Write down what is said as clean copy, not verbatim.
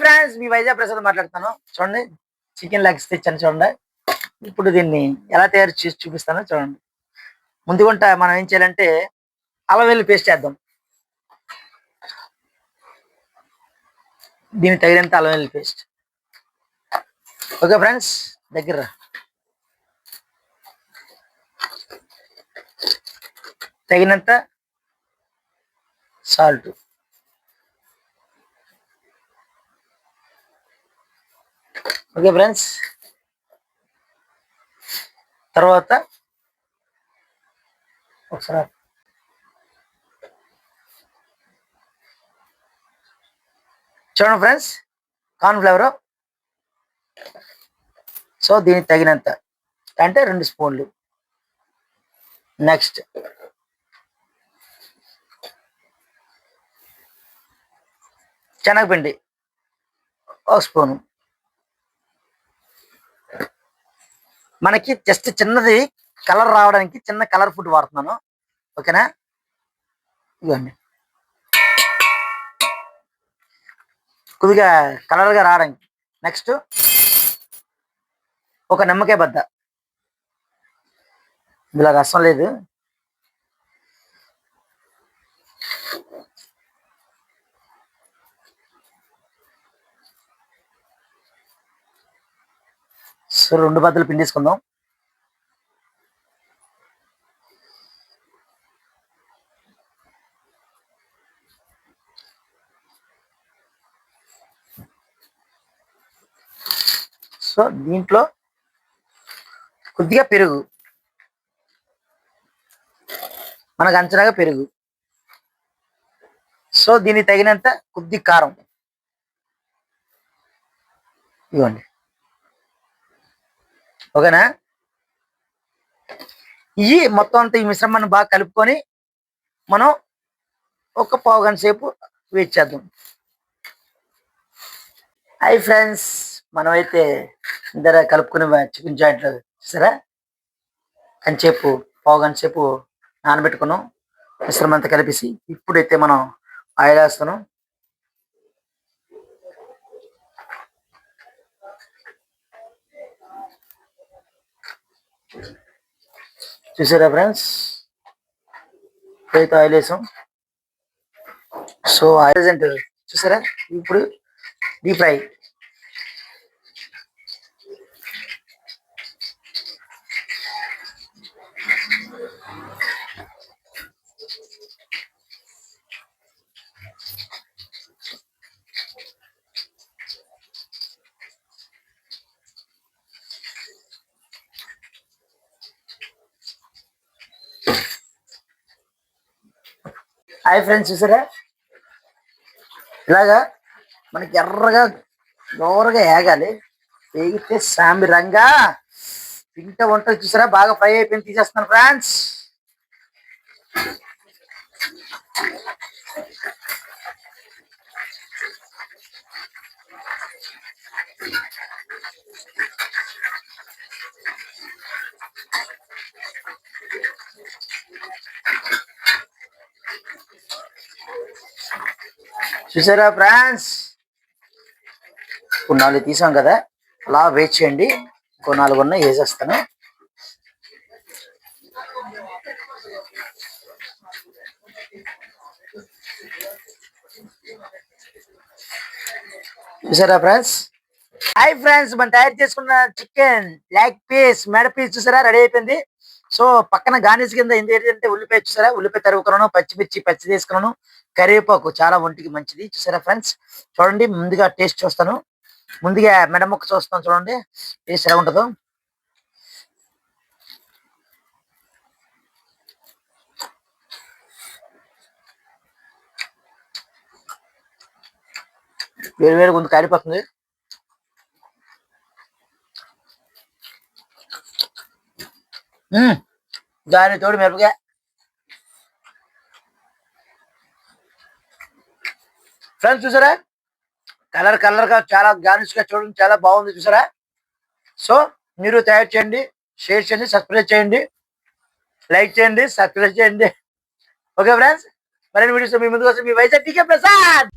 Friends, మీ వైజాగ్ ప్రసాద్ మాట్లాడుతాను. చూడండి, chicken legs తెచ్చాను చూడండి. ఇప్పుడు దీన్ని ఎలా తయారు చేసి చూపిస్తానో చూడండి. ముందుగుంట మనం ఏం చేయాలంటే అల్లం వెల్లుల్లి పేస్ట్ చేద్దాం. దీనికి తగినంత అల్లం వెల్లుల్లి పేస్ట్. ఓకే ఫ్రెండ్స్, దగ్గర తగినంత సాల్ట్. ఓకే ఫ్రెండ్స్, తర్వాత ఒకసారి చూడండి ఫ్రెండ్స్, కార్న్ ఫ్లేవర్. సో దీనికి తగినంత అంటే 2 స్పూన్లు. నెక్స్ట్ శనగపిండి 1 స్పూను. మనకి జస్ట్ చిన్నది కలర్ రావడానికి చిన్న కలర్ ఫుడ్ వాడుతున్నాను. ఓకేనా, ఇవ్వండి కొద్దిగా కలర్గా రావడానికి. నెక్స్ట్ ఒక నిమ్మకాయ బద్ద. ఇలా రసం లేదు. సో 2 బద్దలు పిండి తీసుకుందాం. సో దీంట్లో కొద్దిగా పెరుగు, మనకు అంచనాగా పెరుగు. సో దీనికి తగినంత కొద్ది కారం ఇవ్వండి. ఓకేనా, ఇవి మొత్తం అంతా ఈ మిశ్రమాన్ని బాగా కలుపుకొని మనం ఒక పావు గంట సేపు వెయిట్ చేద్దాం. హాయ్ ఫ్రెండ్స్, మనమైతే ఇద్దరు కలుపుకుని చికెన్ జాయింట్లు చూసారా, కంచేపు పావు గంట సేపు నానబెట్టుకున్నాం. మిశ్రమం అంతా కలిపేసి ఇప్పుడైతే మనం ఆయిల్ వేస్తున్నాం. చూసారా ఫ్రెండ్స్, ఇప్పుడైతే ఆయిల్ వేసాం. సో ఆయిల్ చూసారా, ఇప్పుడు డీప్ ఫ్రై. హాయ్ ఫ్రెండ్స్, చూసారా ఇలాగా మనకి ఎర్రగా దోరగా ఏగాలి. వేగితే సాంబిరంగా తింటే వంటలు చూసారా బాగా ఫ్రై అయిపోయింది. తీసేస్తాను ఫ్రెండ్స్. చూసారా ఫ్రెండ్స్, ఇప్పుడు 4 తీసాం కదా, అలా వెయిట్ చేయండి. ఇంకో 4 ఉన్నాయి, వేసేస్తాను. చూసారా ఫ్రెండ్స్. హాయ్ ఫ్రెండ్స్, మనం తయారు చేసుకున్న చికెన్ లెగ్ పీస్, మెడ పీస్ చూసారా రెడీ అయిపోయింది. సో పక్కన గార్నిష్ కింద ఏంటంటే ఉల్లిపాయ చూసారా, ఉల్లిపాయ తరుగుకున్నాను, పచ్చిమిర్చి పచ్చి తీసుకున్నాను, కరివేపాకు చాలా ఒంటికి మంచిది. చూసారా ఫ్రెండ్స్, చూడండి ముందుగా టేస్ట్ చూస్తాను. ముందుగా మెడ ముక్క చూస్తాను, చూడండి టేస్ట్ ఎలా ఉంటుందో. వేరు వేరు ముందు కారిపోతుంది. దాని తోడు మిరపకాయ. ఫ్రెండ్స్ చూసారా, కలర్ గా చాలా గార్నిష్ గా చూడండి, చాలా బాగుంది చూసారా. సో మీరు తయారు చేయండి, షేర్ చేయండి, సబ్స్క్రైబ్ చేయండి, లైక్ చేయండి, సబ్స్క్రైబ్ చేయండి. ఓకే ఫ్రెండ్స్, మరిన్ని వీడియోస్ మీ ముందుకు వస్తే మీ వైజాగ్ టీకే ప్రసాద్.